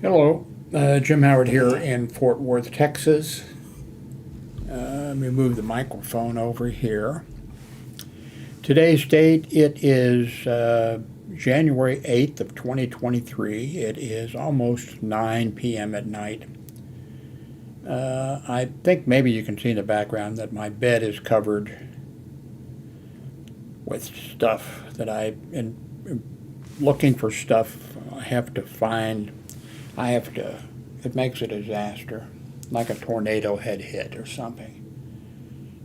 Hello, Jim Howard here in Fort Worth, Texas. Let me move the microphone over here. Today's date, it is January 8th of 2023. It is almost 9 p.m. at night. I think maybe you can see in the background that my bed is covered with stuff that in looking for stuff it makes a disaster, like a tornado had hit or something,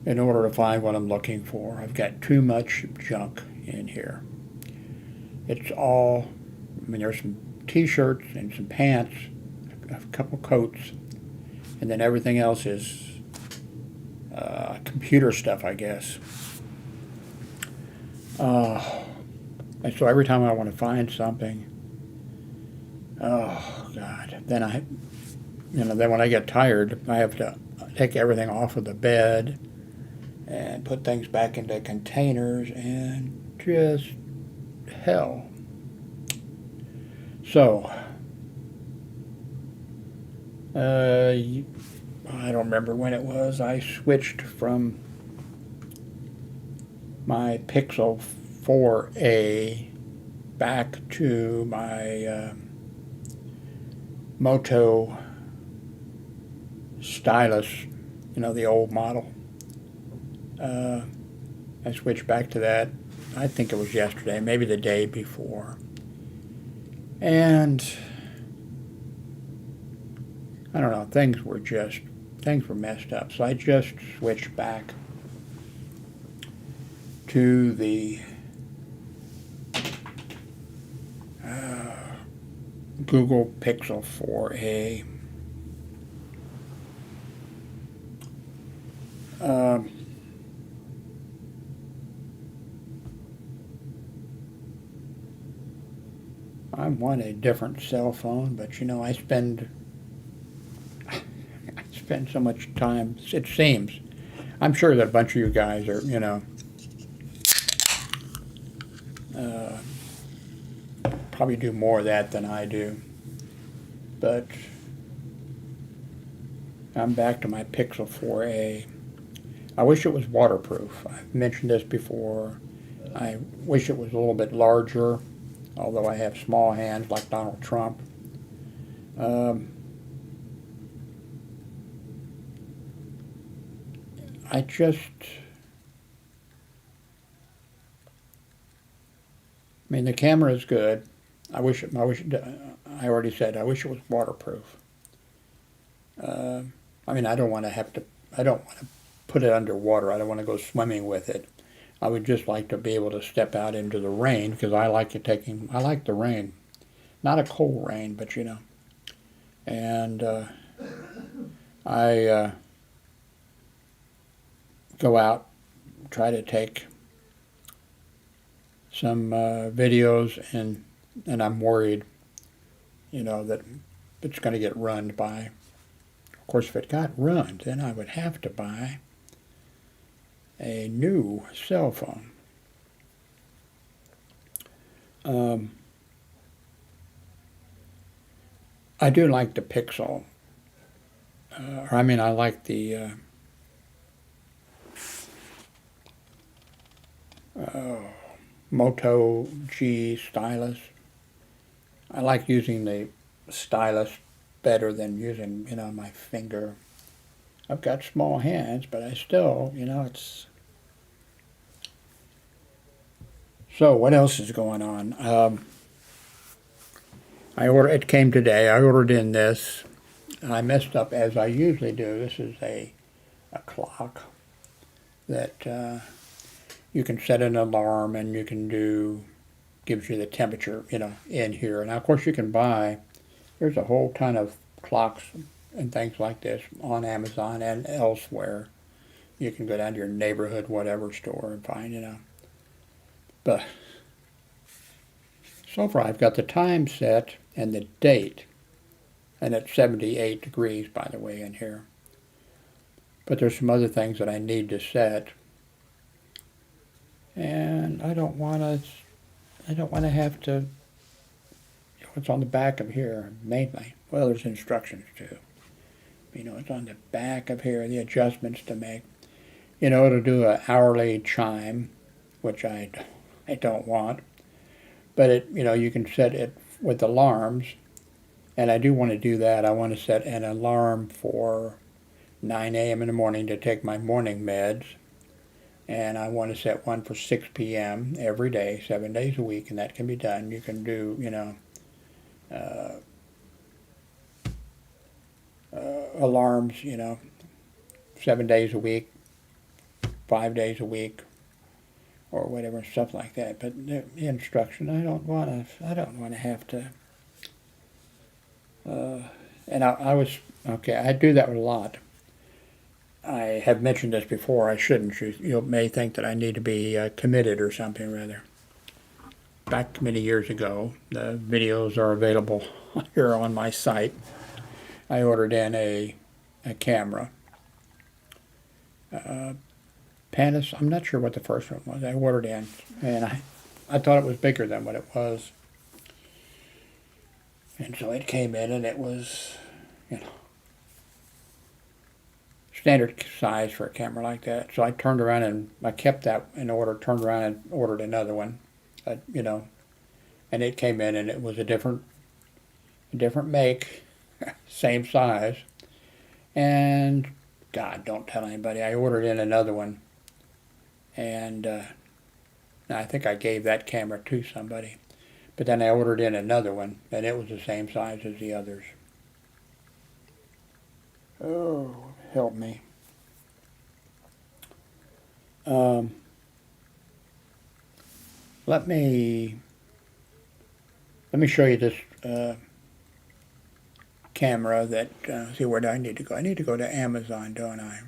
in order to find what I'm looking for. I've got too much junk in here. It's all, there's some t-shirts and some pants, a couple coats, and then everything else is computer stuff, I guess. And so every time I want to find something, oh God, then when I get tired, I have to take everything off of the bed and put things back into containers, and just hell. So, I don't remember when it was, I switched from my Pixel 4a back to my Moto stylus, the old model. I switched back to that, I think it was yesterday, maybe the day before. And I don't know, things were messed up. So I just switched back to the Google Pixel 4a. I want a different cell phone, but I spend so much time, it seems. I'm sure that a bunch of you guys are, probably do more of that than I do. But I'm back to my Pixel 4a. I wish it was waterproof. I've mentioned this before. I wish it was a little bit larger, although I have small hands like Donald Trump. The camera is good. I already said, I wish it was waterproof. I don't want to put it underwater. I don't want to go swimming with it. I would just like to be able to step out into the rain, because I like the rain. Not a cold rain, but And I go out, try to take some videos, and I'm worried, that it's going to get runned by. Of course, if it got runned, then I would have to buy a new cell phone. I do like the Pixel. I like the Moto G stylus. I like using the stylus better than using, my finger. I've got small hands, but I still, it's... So what else is going on? It came today. I ordered in this. I messed up as I usually do. This is a clock that you can set an alarm, and you can gives you the temperature, in here. And of course you can there's a whole ton of clocks and things like this on Amazon and elsewhere. You can go down to your neighborhood, whatever store, and find, But so far I've got the time set and the date, and it's 78 degrees, by the way, in here. But there's some other things that I need to set, and I don't want to have to, what's on the back of here, mainly. Well, there's instructions too. You know, it's on the back of here, the adjustments to make. You know, it'll do an hourly chime, which I don't want. But it, you know, you can set it with alarms, and I do want to do that. I want to set an alarm for 9 a.m. in the morning to take my morning meds, and I want to set one for 6 p.m. every day, 7 days a week, and that can be done. You can do, you know, alarms, you know, 7 days a week, 5 days a week, or whatever, stuff like that. But the instruction, I don't want to have to. And I was okay. I do that a lot. I have mentioned this before. I shouldn't. You may think that I need to be committed or something rather. Back many years ago, the videos are available here on my site. I ordered in a camera. Panis, I'm not sure what the first one was. I ordered in, and I thought it was bigger than what it was. And so it came in, and it was, you know, standard size for a camera like that. So I turned around and I kept that in order, turned around and ordered another one, you know, and it came in and it was a different make, same size. And God, don't tell anybody, I ordered in another one. And I think I gave that camera to somebody. But then I ordered in another one, and it was the same size as the others. Oh, help me. Let me show you this camera that, see, where do I need to go? I need to go to Amazon, don't I?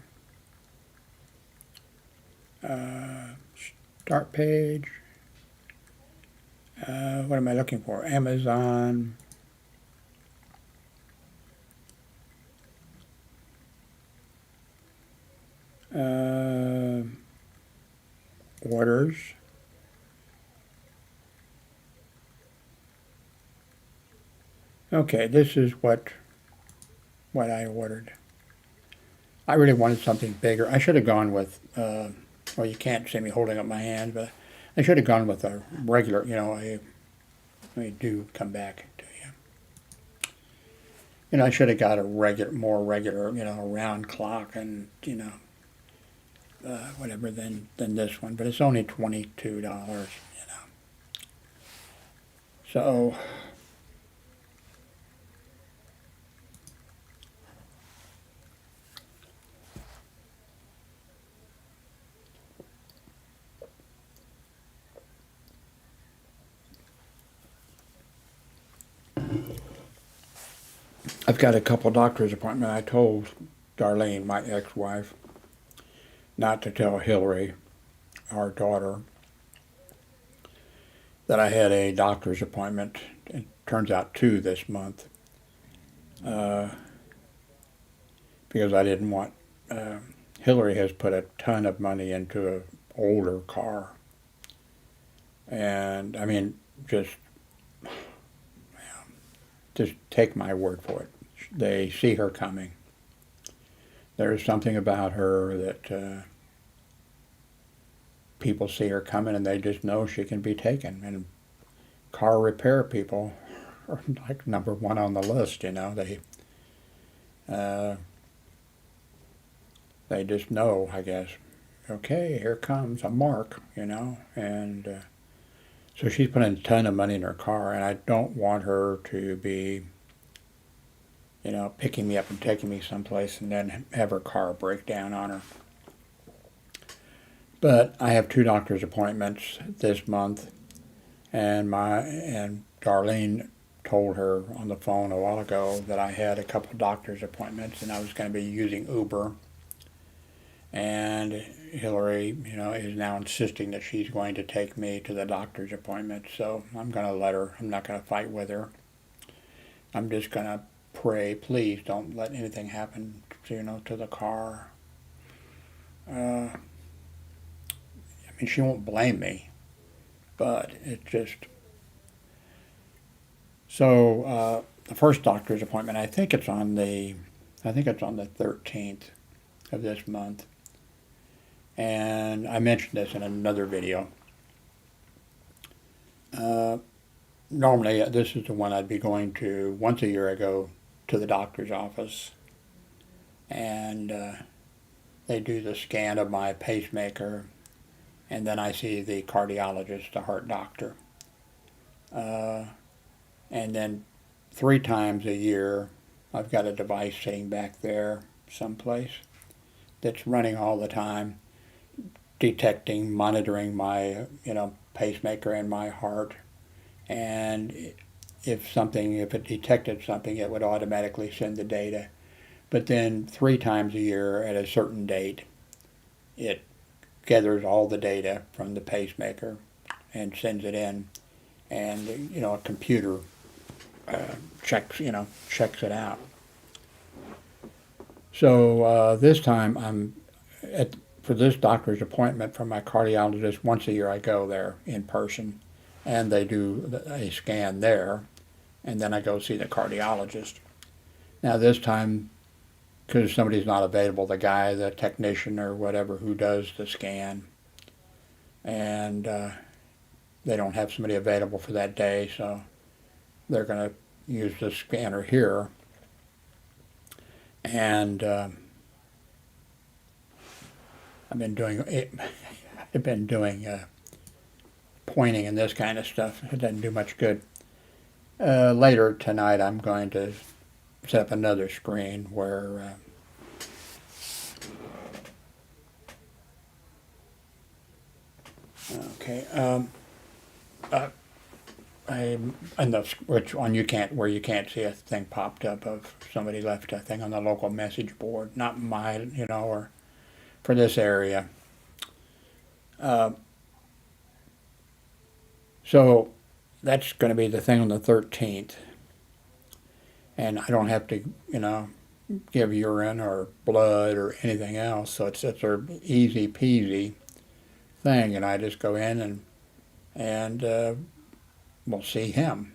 Start page. What am I looking for? Amazon. Orders. Okay, this is what I ordered. I really wanted something bigger. I should have gone with, well, you can't see me holding up my hand, but I should have gone with a regular, you know, let me do come back to you. You know, I should have got a more regular, you know, round clock and, you know, whatever than this one. But it's only $22, you know. So, I've got a couple doctor's appointments. I told Darlene, my ex-wife, not to tell Hillary, our daughter, that I had a doctor's appointment. It turns out 2 this month. Because I didn't want, Hillary has put a ton of money into an older car. And, I mean, just take my word for it. They see her coming. There's something about her that people see her coming and they just know she can be taken. And car repair people are like number 1 on the list, you know. They just know, I guess, okay, here comes a mark, you know. And so she's putting a ton of money in her car, and I don't want her to be, you know, picking me up and taking me someplace and then have her car break down on her. But I have 2 doctor's appointments this month, and Darlene told her on the phone a while ago that I had a couple doctor's appointments and I was going to be using Uber. And Hillary, you know, is now insisting that she's going to take me to the doctor's appointment. So I'm going to let her. I'm not going to fight with her. I'm just going to pray, please don't let anything happen, you know, to the car. I mean, she won't blame me, but it just. So the first doctor's appointment. I think it's on the 13th of this month. And I mentioned this in another video. Normally, this is the one I'd be going to once a year. I go to the doctor's office, and they do the scan of my pacemaker, and then I see the cardiologist, the heart doctor. And then 3 times a year, I've got a device sitting back there someplace that's running all the time, detecting, monitoring my, pacemaker and my heart. And if it detected something, it would automatically send the data. But then 3 times a year at a certain date, it gathers all the data from the pacemaker and sends it in. And, a computer checks it out. So this time for this doctor's appointment for my cardiologist, once a year I go there in person, and they do a scan there, and then I go see the cardiologist. Now this time, because somebody's not available, the technician or whatever who does the scan, and they don't have somebody available for that day, so they're going to use the scanner here. And I've been doing pointing and this kind of stuff. It doesn't do much good. Later tonight, I'm going to set up another screen where which one where you can't see a thing popped up of somebody left a thing on the local message board, not mine, or for this area. So that's going to be the thing on the 13th, and I don't have to, give urine or blood or anything else. So it's a easy peasy thing, and I just go in and we'll see him,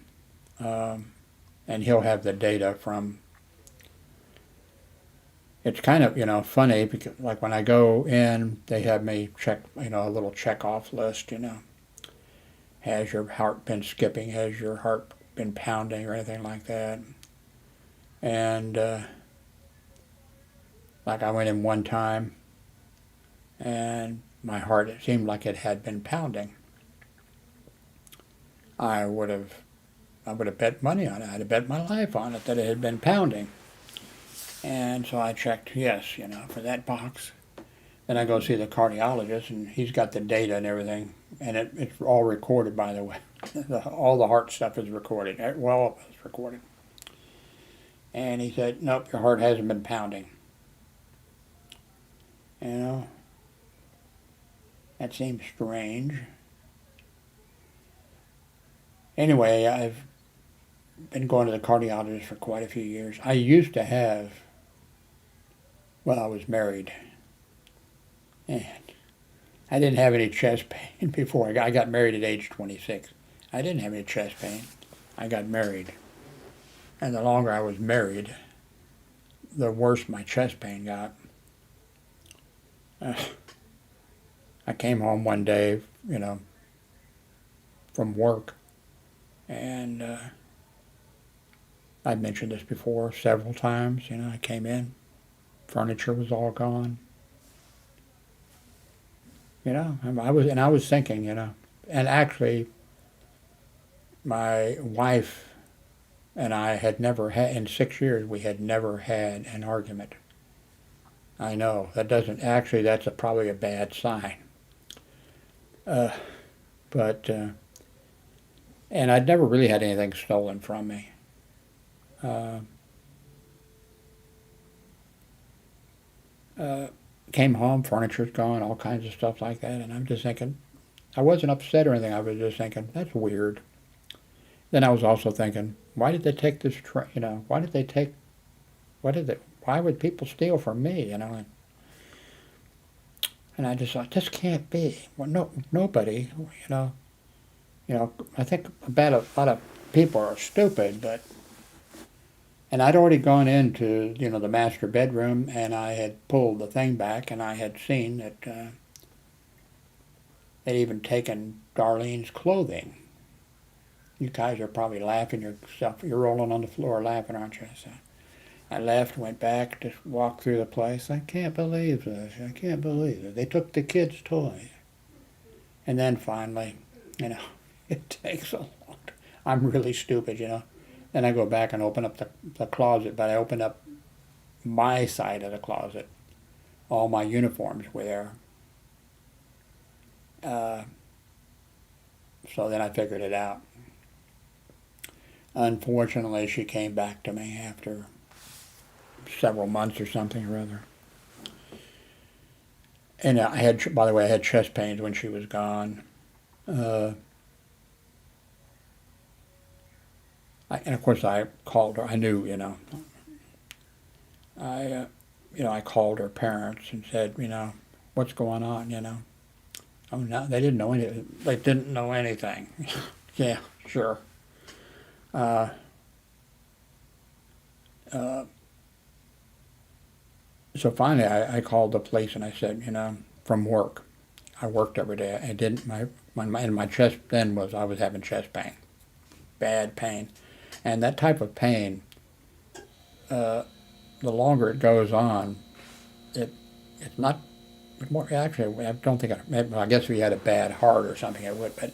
and he'll have the data from. It's kind of funny because like when I go in, they have me check a little check off list. Has your heart been skipping? Has your heart been pounding or anything like that? And like I went in one time, and my heart, it seemed like it had been pounding. I would have bet money on it. I'd have bet my life on it that it had been pounding. And so I checked yes, for that box. Then I go see the cardiologist, and he's got the data and everything, and it's all recorded, by the way. All the heart stuff is recorded. Well, it's recorded. And he said, nope, your heart hasn't been pounding. That seems strange. Anyway, I've been going to the cardiologist for quite a few years. I used to have, I was married, and I didn't have any chest pain before. I got married at age 26. I didn't have any chest pain. I got married. And the longer I was married, the worse my chest pain got. I came home one day, from work, and I've mentioned this before several times. I came in, furniture was all gone. I was thinking, and actually, my wife and I had never had, in 6 years, we had never had an argument. I know, that's probably a bad sign. But and I'd never really had anything stolen from me. Came home, furniture's gone, all kinds of stuff like that, and I'm just thinking, I wasn't upset or anything, I was just thinking, that's weird. Then I was also thinking, why did they take this why would people steal from me, and I just thought, this can't be. Well, nobody, I think about a lot of people are stupid, but And I'd already gone into, the master bedroom, and I had pulled the thing back, and I had seen that they'd even taken Darlene's clothing. You guys are probably laughing yourself. You're rolling on the floor laughing, aren't you? So I left, went back, just walked through the place. I can't believe this. I can't believe it. They took the kids' toys. And then finally, it takes a lot. I'm really stupid, Then I go back and open up the closet, but I open up my side of the closet. All my uniforms were there. So then I figured it out. Unfortunately, she came back to me after several months or something or other. And by the way, I had chest pains when she was gone. And of course I called her. I knew, I called her parents and said, what's going on, Oh, no, they didn't know anything. They didn't know anything. Yeah, sure. So finally, I called the police and I said, from work. I worked every day. I didn't. My chest then I was having chest pain, bad pain, and that type of pain. The longer it goes on, it's not. More, actually, I don't think. I guess if you had a bad heart or something, it would. But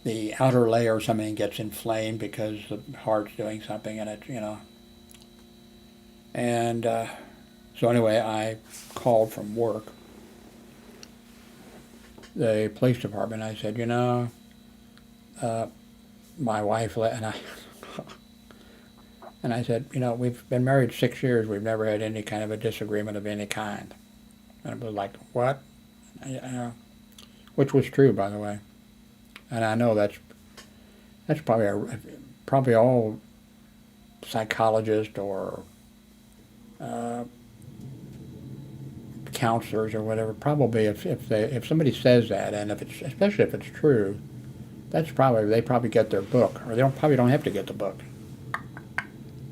the outer layer or something gets inflamed because the heart's doing something, and And so anyway, I called from work, the police department. I said, my wife and I said, we've been married 6 years. We've never had any kind of a disagreement of any kind. And it was like, what? Which was true, by the way. And I know that's probably all psychologists or counselors or whatever. Probably if somebody says that, and especially if it's true, they probably get their book, or they probably don't have to get the book.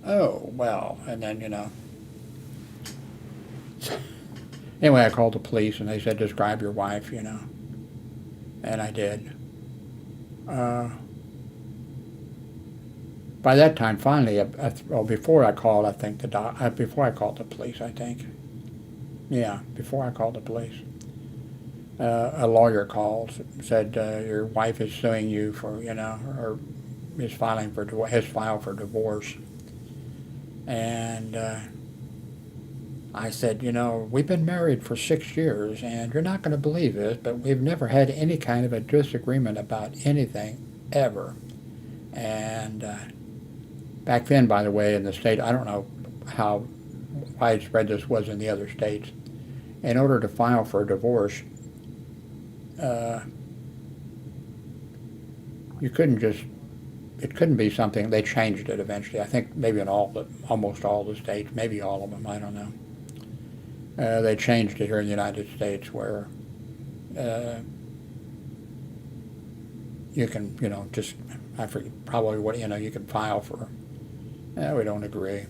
Oh well, and then Anyway, I called the police and they said, describe your wife, and I did. By that time, finally, before I called, I think before I called the police, I think. Yeah, before I called the police. A lawyer called, said your wife is suing you for, or is filing for has filed for divorce, and I said, we've been married for 6 years, and you're not going to believe this, but we've never had any kind of a disagreement about anything ever. And back then, by the way, in the state, I don't know how widespread this was in the other states. In order to file for a divorce, it couldn't be something. They changed it eventually. I think maybe in almost all the states, maybe all of them. I don't know. They changed it here in the United States where you can, I forget probably what, you can file for. We don't agree.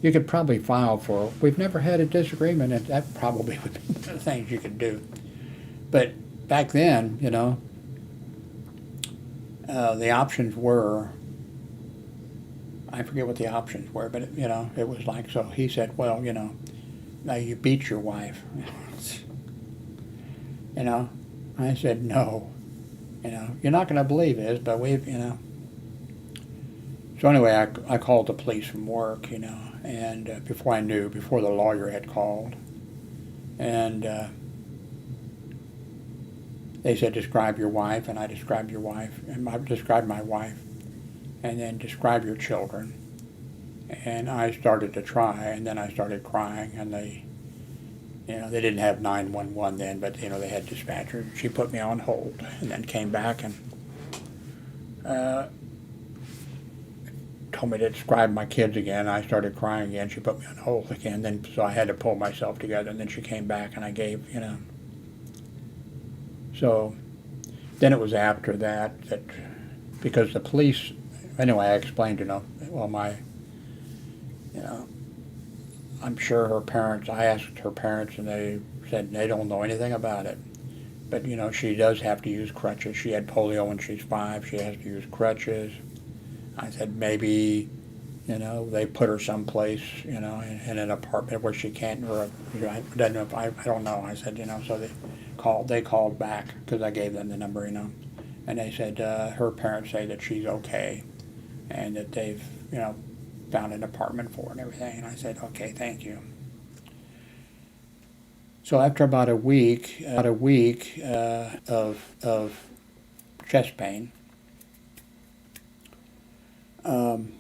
You could probably file for, we've never had a disagreement, and that probably would be one of the things you could do. But back then, the options were, I forget what the options were, but it was like, so he said, well, now you beat your wife. I said, no, you're not going to believe this, but we've, So anyway, I called the police from work, and before the lawyer had called, and they said, describe your wife, and I described your wife, and I described my wife, and then describe your children. And I started to try, and then I started crying, and they didn't have 911 then, but, they had dispatchers. She put me on hold, and then came back and told me to describe my kids again. I started crying again. She put me on hold again. Then, so I had to pull myself together, and then she came back, and I gave, So then it was after that because the police, anyway, I explained, well, you know, I'm sure her parents, I asked her parents and they said they don't know anything about it. But, you know, she does have to use crutches. She had polio when she's 5. She has to use crutches. I said maybe, you know, they put her someplace, you know, in an apartment where she can't, or I don't know if I don't know. I said, you know, so they called back because I gave them the number, you know, and they said her parents say that she's okay, and that they've, you know, found an apartment for her and everything. And I said, okay, thank you. So after about a week of chest pain, um,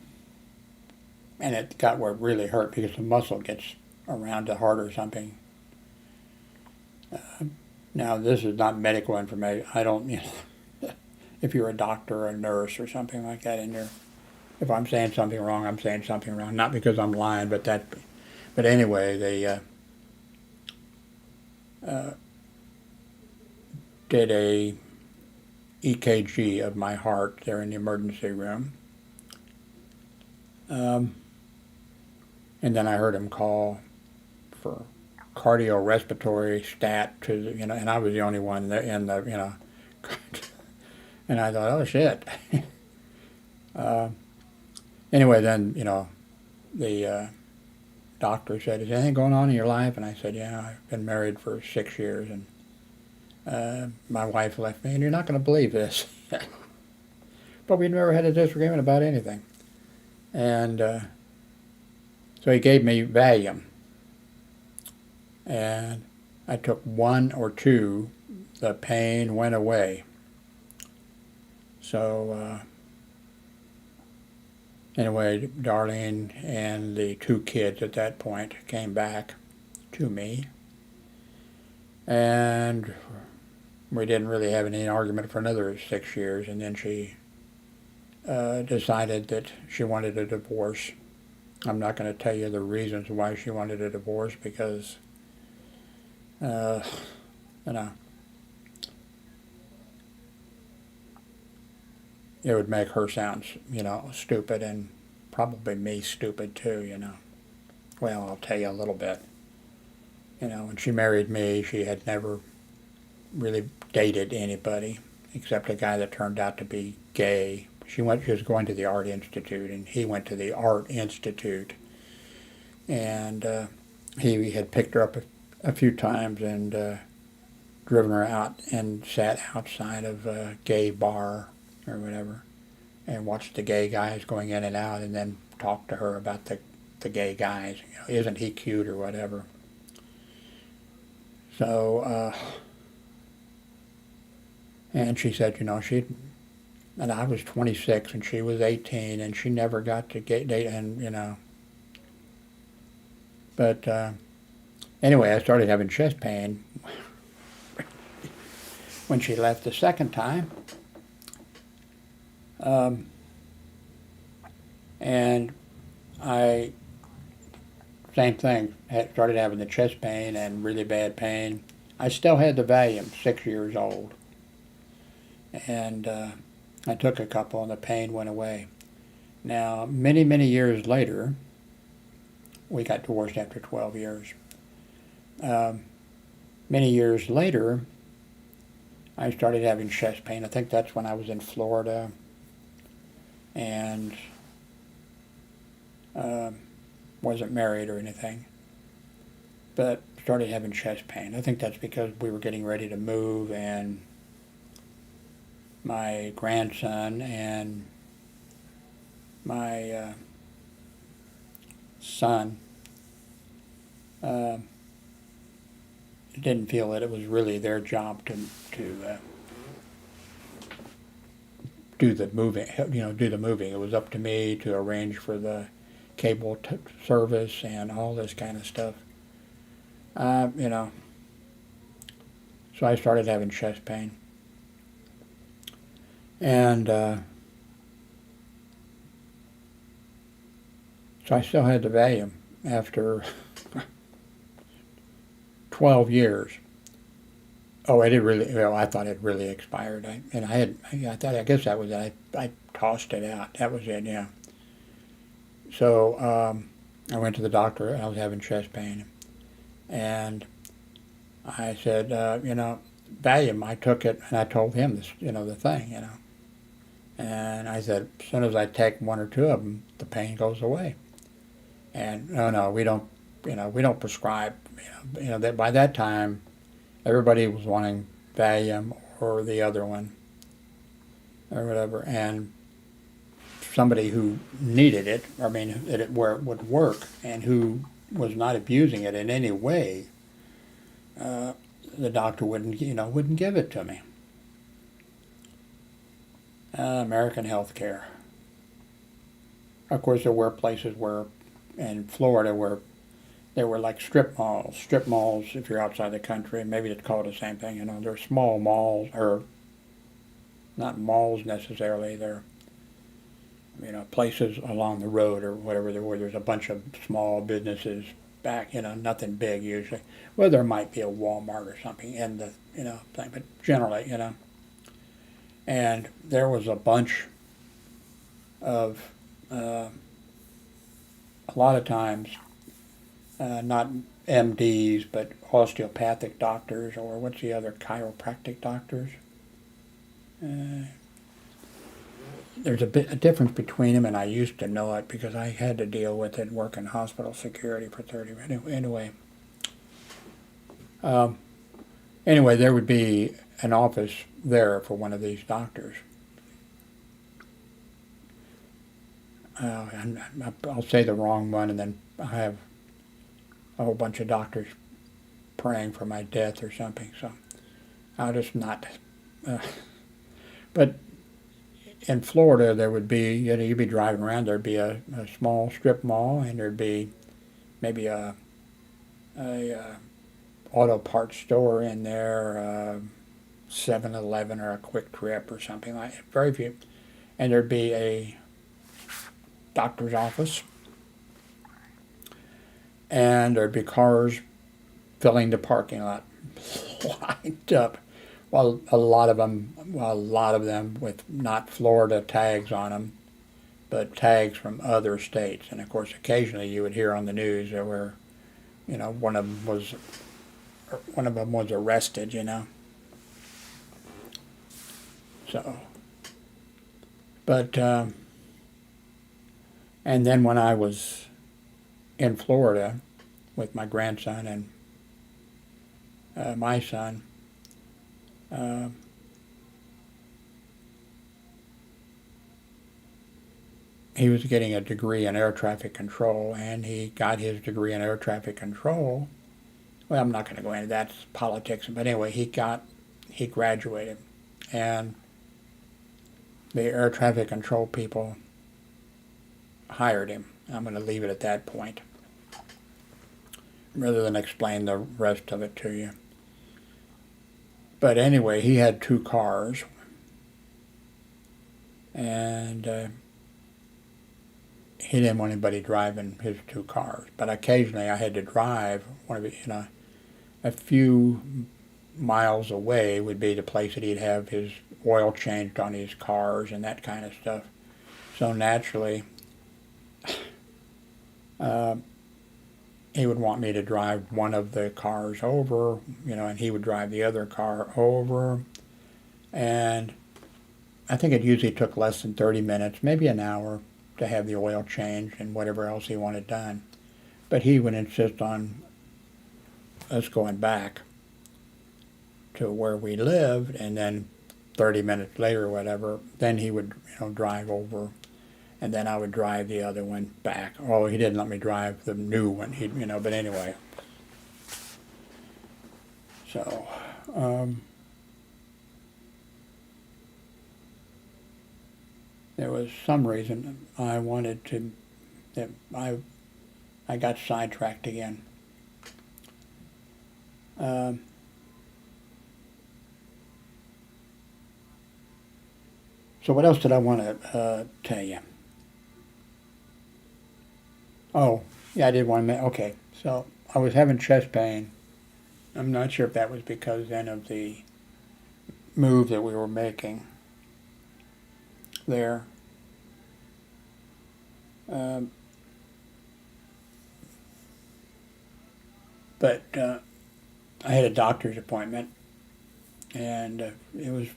and it got where it really hurt because the muscle gets around the heart or something. Now, this is not medical information. I don't, you know, if you're a doctor or a nurse or something like that, and if I'm saying something wrong, I'm saying something wrong. Not because I'm lying, but anyway, they did a EKG of my heart there in the emergency room. And then I heard him call for cardiorespiratory stat to the, you know, and I was the only one in the you know, and I thought, oh shit. Anyway, then, you know, the doctor said, is anything going on in your life? And I said, yeah, I've been married for 6 years, and my wife left me, and you're not going to believe this. But we never had a disagreement about anything. And so he gave me Valium. And I took 1 or 2, the pain went away. So anyway, Darlene and the 2 kids at that point came back to me. And we didn't really have any argument for another 6 years. And then she decided that she wanted a divorce. I'm not going to tell you the reasons why she wanted a divorce because, you know, it would make her sound, you know, stupid, and probably me stupid too, you know. Well, I'll tell you a little bit. You know, when she married me, she had never really dated anybody except a guy that turned out to be gay. She was going to the Art Institute, and he went to the Art Institute. And he had picked her up a few times and driven her out and sat outside of a gay bar or whatever and watched the gay guys going in and out and then talked to her about the gay guys. You know, isn't he cute or whatever. So, and she said, you know, and I was 26 and she was 18 and she never got to date, and, you know. But anyway, I started having chest pain when she left the second time. And I, same thing, started having the chest pain and really bad pain. I still had the Valium, 6 years old. And I took a couple and the pain went away. Now, many, many years later, we got divorced after 12 years. Many years later, I started having chest pain. I think that's when I was in Florida and wasn't married or anything, but started having chest pain. I think that's because we were getting ready to move, and my grandson and my son didn't feel that it was really their job to do the moving. You know, do the moving. It was up to me to arrange for the cable service and all this kind of stuff. You know, so I started having chest pain, and so I still had the Valium after 12 years. Oh, it had really, well, I thought it really expired. I guess that was it. I tossed it out. That was it, yeah. So, I went to the doctor. I was having chest pain, and I said, Valium. I took it, and I told him this, the thing, And I said, as soon as I take one or two of them, the pain goes away. And no, we don't, we don't prescribe. That by that time, everybody was wanting Valium or the other one or whatever, and somebody who needed it, where it would work, and who was not abusing it in any way, the doctor wouldn't give it to me. American healthcare. Of course, there were places where, in Florida, where there were like strip malls. Strip malls, if you're outside the country, maybe it's called the same thing. They're small malls, or not malls necessarily. They're places along the road or whatever, where there's a bunch of small businesses back. Nothing big usually. Well, there might be a Walmart or something in the thing, but generally, And there was a bunch of, a lot of times, not MDs, but osteopathic doctors, or what's the other, chiropractic doctors. There's a difference between them, and I used to know it because I had to deal with it working hospital security for 30 minutes. Anyway, there would be an office there for one of these doctors. I'll say the wrong one, and then I have a whole bunch of doctors praying for my death or something, so I'll just not. But in Florida, there would be, you'd be driving around, there'd be a small strip mall, and there'd be maybe a auto parts store in there, 7-Eleven or a Quick Trip or something like that. Very few. And there'd be a doctor's office, and there'd be cars filling the parking lot, lined up. Well, a lot of them with not Florida tags on them, but tags from other states. And of course, occasionally you would hear on the news where, one of them was arrested. So, but and then when I was in Florida with my grandson and my son. He was getting a degree in air traffic control, and he got his degree in air traffic control. Well, I'm not going to go into that, it's politics, but anyway, he graduated, and the air traffic control people hired him. I'm going to leave it at that point, rather than explain the rest of it to you. But anyway, he had 2 cars, and he didn't want anybody driving his 2 cars. But occasionally I had to drive a few miles away would be the place that he'd have his oil changed on his cars and that kind of stuff. So naturally, he would want me to drive one of the cars over, and he would drive the other car over. And I think it usually took less than 30 minutes, maybe an hour, to have the oil changed and whatever else he wanted done. But he would insist on us going back to where we lived, and then 30 minutes later or whatever, then he would drive over, and then I would drive the other one back. Oh, he didn't let me drive the new one, but anyway. So, there was some reason I wanted to, that I got sidetracked again. So what else did I want to tell you? Oh, yeah, I did want to okay, so I was having chest pain. I'm not sure if that was because then of the move that we were making there. But I had a doctor's appointment, and it was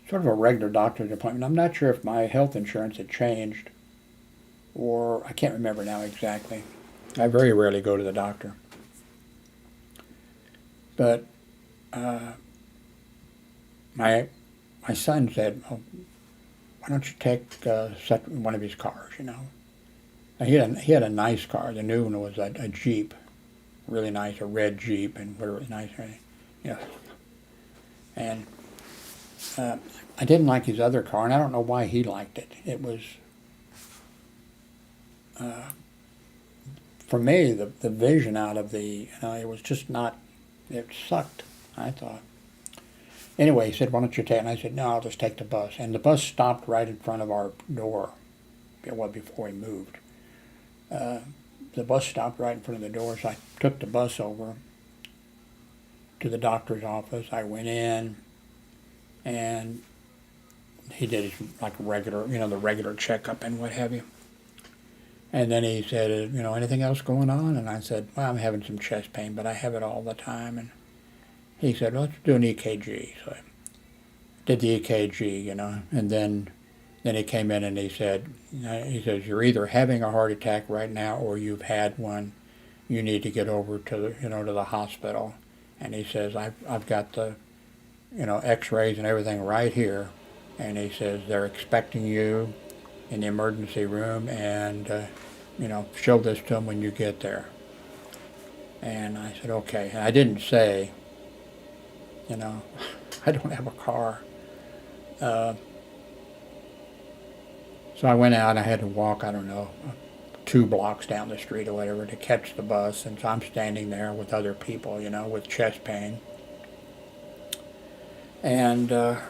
sort of a regular doctor's appointment. I'm not sure if my health insurance had changed, or I can't remember now exactly. I very rarely go to the doctor. But my son said, "Oh, why don't you take one of his cars, you know?" Now, he had a nice car. The new one was a Jeep, really nice, a red Jeep, and really nice, you know. And I didn't like his other car, and I don't know why he liked it. It was, for me, the vision out of it was just not, it sucked, I thought. Anyway, he said, "Why don't you take it?" And I said, "No, I'll just take the bus." And the bus stopped right in front of our door. Well, before we moved. The bus stopped right in front of the door, so I took the bus over to the doctor's office. I went in, and he did his regular, the regular checkup and what have you. And then he said, "Anything else going on?" And I said, "Well, I'm having some chest pain, but I have it all the time." And he said, "Well, let's do an EKG." So I did the EKG, and then he came in and he says, "You're either having a heart attack right now or you've had one. You need to get over to the hospital." And he says, "I've got the, X-rays and everything right here." And he says, "They're expecting you in the emergency room, and show this to them when you get there." And I said, "Okay." And I didn't say, I don't have a car. So I went out. I had to walk, I don't know, 2 blocks down the street or whatever to catch the bus. And so I'm standing there with other people, with chest pain. And I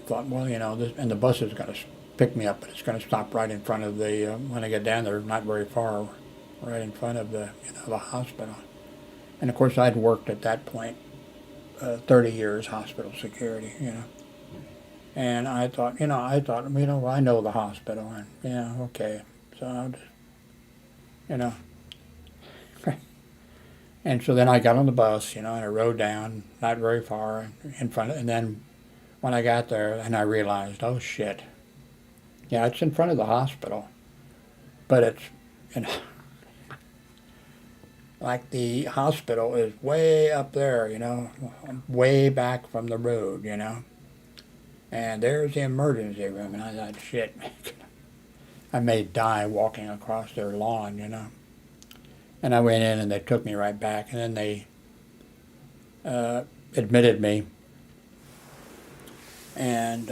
thought, well, and the bus is going to pick me up, but it's going to stop right in front of when I get down there, not very far, right in front of the hospital. And of course, I'd worked at that point 30 years hospital security, And I thought, well, I know the hospital, and okay, so I'll just, And so then I got on the bus, and I rode down, not very far, in front and then when I got there, and I realized, oh shit, yeah, it's in front of the hospital, but it's, like the hospital is way up there, way back from the road, and there's the emergency room, and I thought, shit, I may die walking across their lawn, And I went in and they took me right back, and then they admitted me, and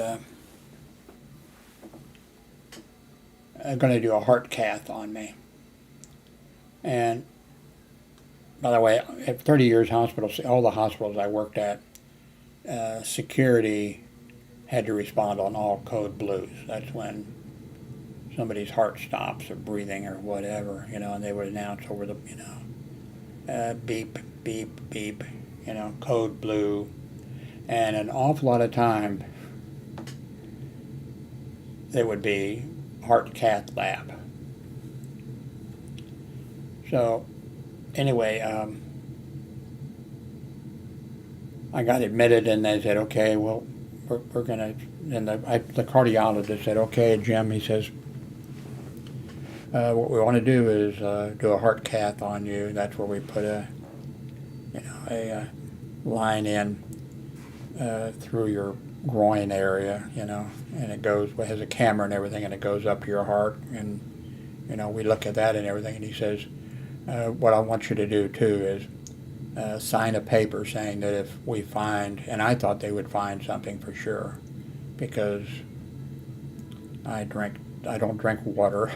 I'm going to do a heart cath on me. And by the way, at 30 years hospitals, all the hospitals I worked at, security had to respond on all code blues. That's when somebody's heart stops or breathing or whatever, and they would announce over the, beep, beep, beep, code blue. And an awful lot of time, there would be heart cath lab. So, anyway, I got admitted, and they said, "Okay, well, we're going to," and the cardiologist said, "Okay, Jim," he says, "what we want to do is do a heart cath on you. That's where we put a line in through your groin area, and it has a camera and everything, and it goes up your heart, and, we look at that and everything." And he says, "What I want you to do, too, is sign a paper saying that if we find," and I thought they would find something for sure, because I don't drink water,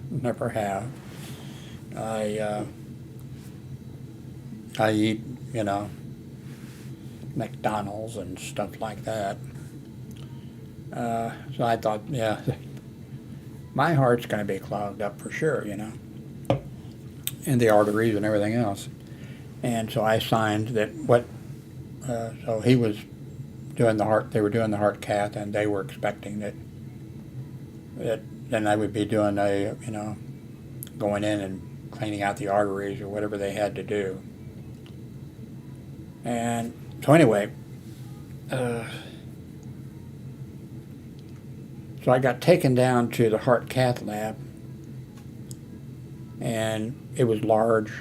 never have. I eat, McDonald's and stuff like that. So I thought, yeah, my heart's going to be clogged up for sure, and the arteries and everything else. And so I signed that so he was doing they were doing the heart cath, and they were expecting that then I would be doing going in and cleaning out the arteries or whatever they had to do. And so anyway, uh, so I got taken down to the heart cath lab, and it was large,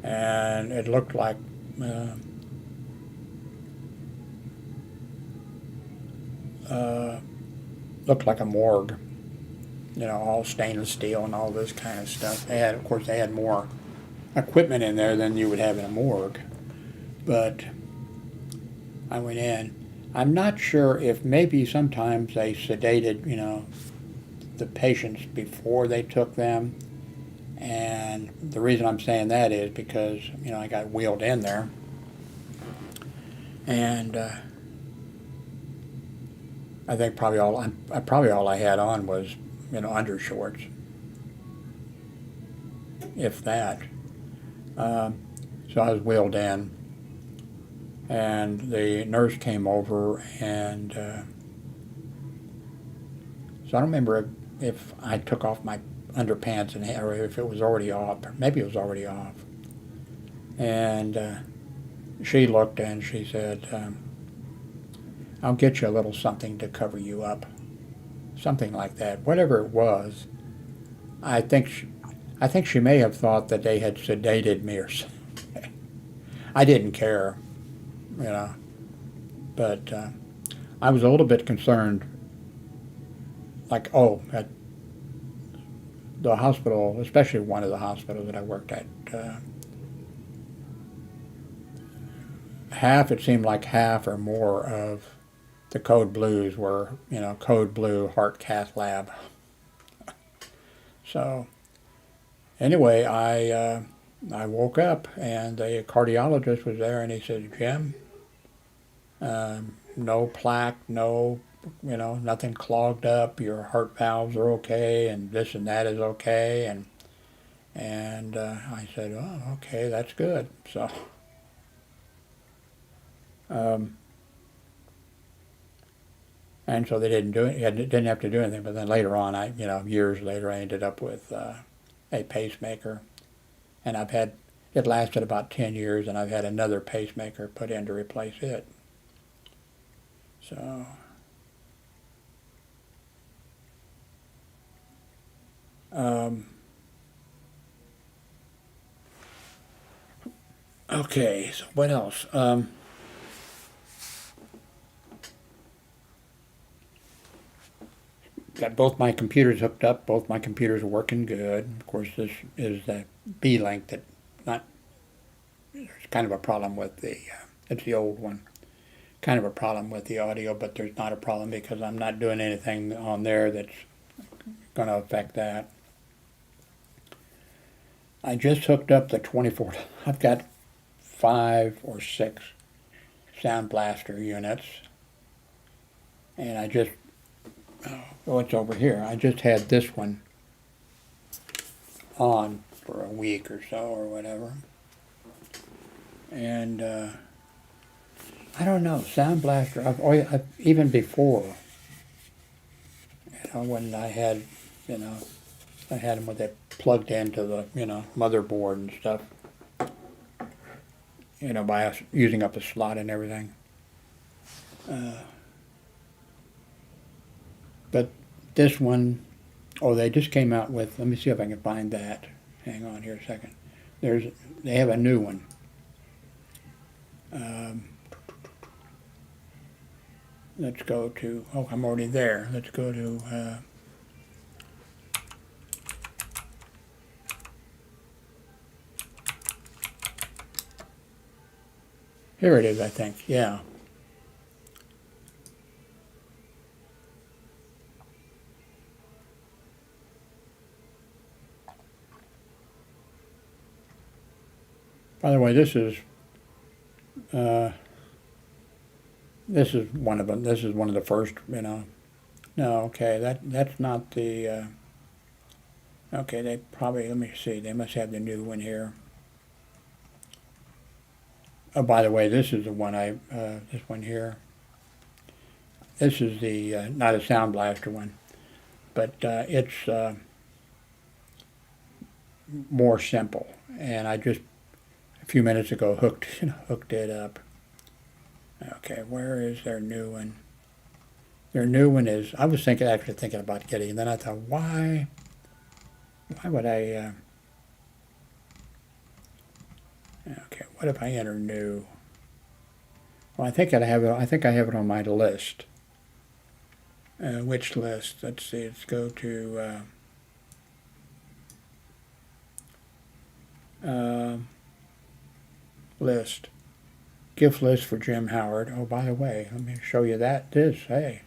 and it looked like uh, uh, looked like a morgue. All stainless steel and all this kind of stuff. Of course, they had more equipment in there than you would have in a morgue. But I went in. I'm not sure if maybe sometimes they sedated, the patients before they took them. And the reason I'm saying that is because, I got wheeled in there. And I think probably all I had on was, undershorts, if that. So I was wheeled in, and the nurse came over, and so I don't remember if I took off my underpants or if it was already off. Maybe it was already off. And she looked and she said, "I'll get you a little something to cover you up," something like that. Whatever it was, I think she may have thought that they had sedated me or something. I didn't care, but I was a little bit concerned. Like, at the hospital, especially one of the hospitals that I worked at, it seemed like half or more of the code blues were, code blue heart cath lab. So anyway, I woke up and the cardiologist was there, and he said, "Jim, no plaque, nothing clogged up. Your heart valves are okay, and this and that is okay." And I said, "Oh, okay, that's good." So and so they didn't do it. Didn't have to do anything. But then later on, years later, I ended up with a pacemaker, and it lasted about 10 years, and I've had another pacemaker put in to replace it. So, okay, so what else? Got both my computers hooked up. Both my computers are working good. Of course, this is the B-Link that there's kind of a problem with it's the old one. Kind of a problem with the audio, but there's not a problem because I'm not doing anything on there that's going to affect that. I just hooked up the 24. I've got 5 or 6 Sound Blaster units, and it's over here. I just had this one on for a week or so or whatever, and I don't know, Sound Blaster. Even before, when I had, I had them with it plugged into the, motherboard and stuff, by us using up a slot and everything. But this one, they just came out with, let me see if I can find that. Hang on here a second. They have a new one. Let's go to, I'm already there. Let's go to, here it is, I think, yeah. By the way, this is one of them. This is one of the first, No, okay, that's not the. Okay, they probably. Let me see. They must have the new one here. Oh, by the way, this is the one this one here. This is the not a Sound Blaster one. but it's more simple. And I just a few minutes ago hooked it up. Okay, where is their new one? Their new one is. I was actually thinking about getting, and then I thought, why would I? Okay, what if I enter new? Well, I think I have it. I think I have it on my list. Which list? Let's see. Let's go to list. Gift list for Jim Howard. Oh, by the way, let me show you that. Hey,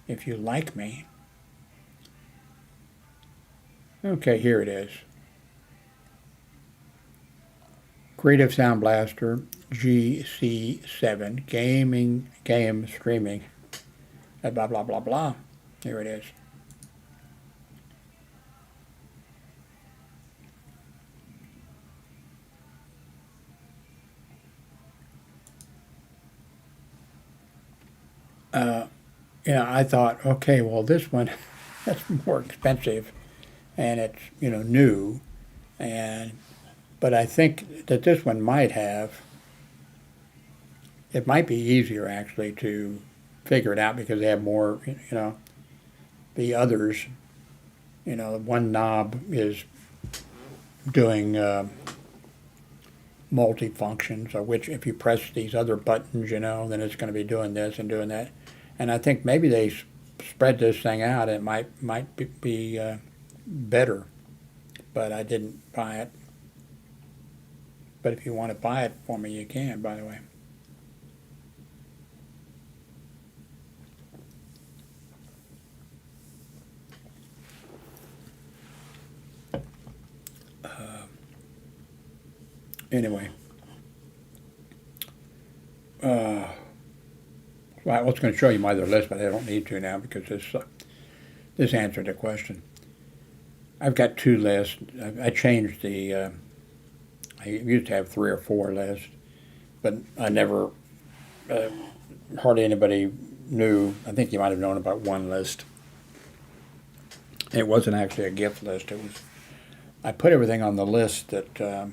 if you like me. Okay, here it is. Creative Sound Blaster GC7 game streaming. Blah blah blah blah. Here it is. I thought, okay, well, this one that's more expensive, and it's new, but I think that this one it might be easier actually to figure it out because they have more, the others, one knob is doing multi-functions, or which if you press these other buttons, then it's going to be doing this and doing that. And I think maybe they spread this thing out. It might be better, but I didn't buy it. But if you want to buy it for me, you can, by the way. Anyway. Well, I was going to show you my other list, but I don't need to now because this answered the question. I've got two lists. I changed the. I used to have 3 or 4 lists, but I never. Hardly anybody knew. I think you might have known about one list. It wasn't actually a gift list. It was. I put everything on the list that.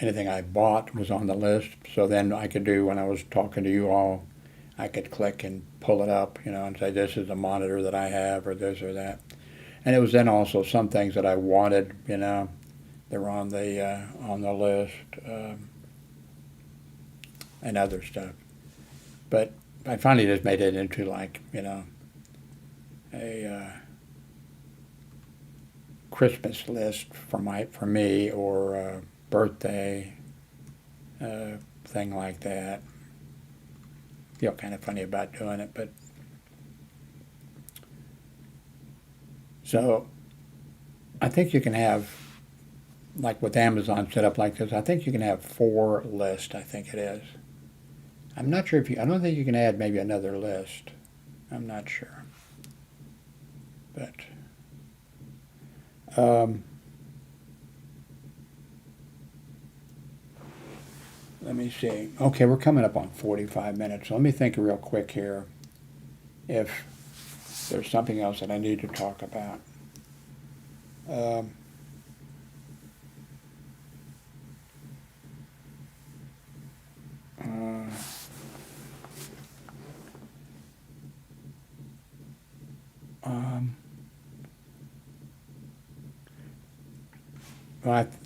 Anything I bought was on the list, so then I could do, when I was talking to you all, I could click and pull it up, and say this is a monitor that I have, or this or that. And it was then also some things that I wanted, they were on the list, and other stuff. But I finally just made it into like, a Christmas list for me, or birthday thing like that. Feel kind of funny about doing it, but so I think you can have, like with Amazon set up like this, I think you can have 4 lists. I think it is. I'm not sure I don't think you can add maybe another list. I'm not sure, but let me see. Okay, we're coming up on 45 minutes. So let me think real quick here if there's something else that I need to talk about. Well,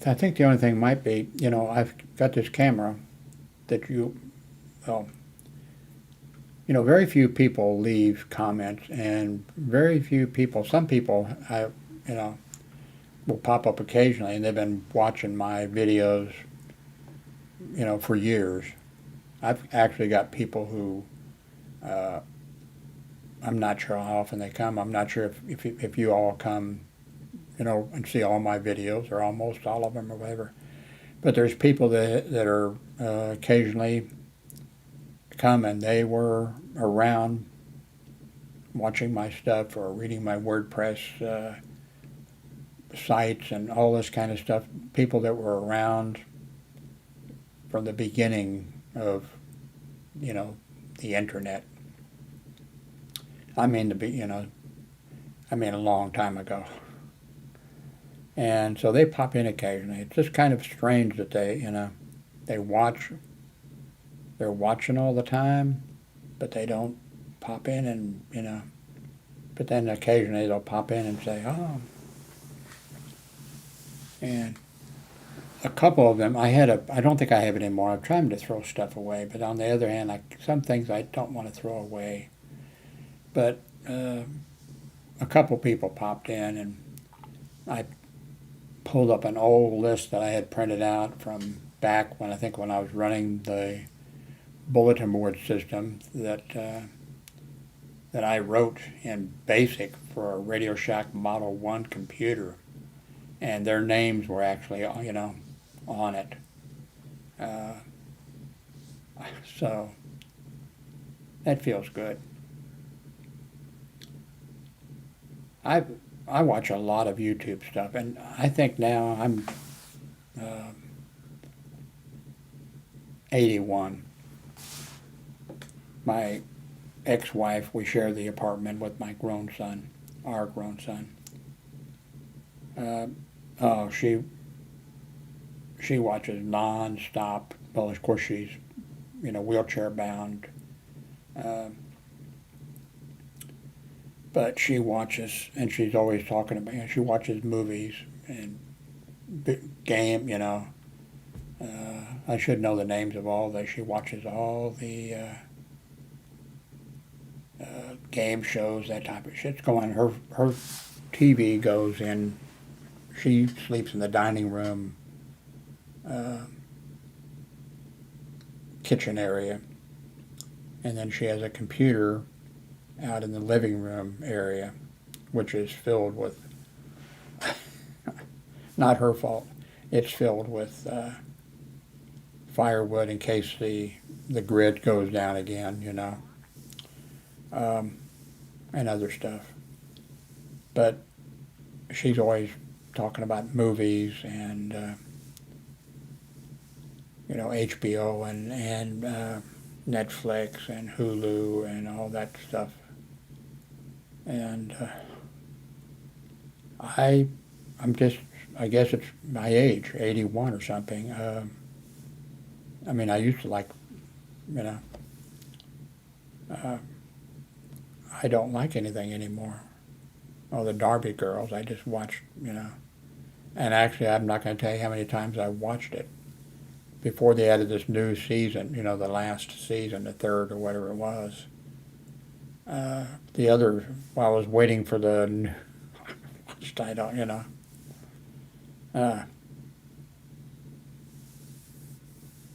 I think the only thing might be, I've got this camera that very few people leave comments, and very few people, some people, will pop up occasionally, and they've been watching my videos, for years. I've actually got people who, I'm not sure how often they come. I'm not sure if you all come, and see all my videos, or almost all of them, or whatever. But there's people that are occasionally come, and they were around watching my stuff or reading my WordPress sites and all this kind of stuff. People that were around from the beginning of, the internet. I mean, a long time ago. And so they pop in occasionally. It's just kind of strange that they watch, they're watching all the time, but they don't pop in and. But then occasionally they'll pop in and say, oh. And a couple of them, I don't think I have it anymore. I'm trying to throw stuff away, but on the other hand, some things I don't want to throw away. But a couple people popped in, and I pulled up an old list that I had printed out from back when I was running the bulletin board system that I wrote in BASIC for a Radio Shack Model 1 computer, and their names were actually, on it. Uh, so that feels good. I I watch a lot of YouTube stuff, and I think now I'm uh, 81. My ex-wife, we share the apartment with my grown son, our grown son. Uh, oh, she watches non-stop. Well, of course she's wheelchair bound, uh, but she watches, and she's always talking about. She watches movies and game. I should know the names of all those. She watches all the game shows, that type of shit's going. Her TV goes in. She sleeps in the dining room, uh, kitchen area, and then she has a computer out in the living room area, which is filled with. Not her fault. It's filled with firewood in case the grid goes down again, um, and other stuff. But she's always talking about movies and HBO and Netflix and Hulu and all that stuff. And I'm just, I guess it's my age, 81 or something. I used to like, you know, uh, I don't like anything anymore. Oh, the Darby Girls, I just watched. And actually, I'm not going to tell you how many times I watched it. Before they added this new season, the last season, the third or whatever it was. The other, while I was waiting for the, I don't. Uh,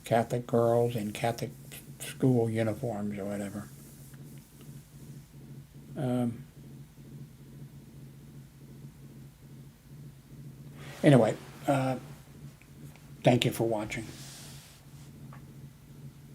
Catholic girls in Catholic school uniforms or whatever. Um, anyway, thank you for watching.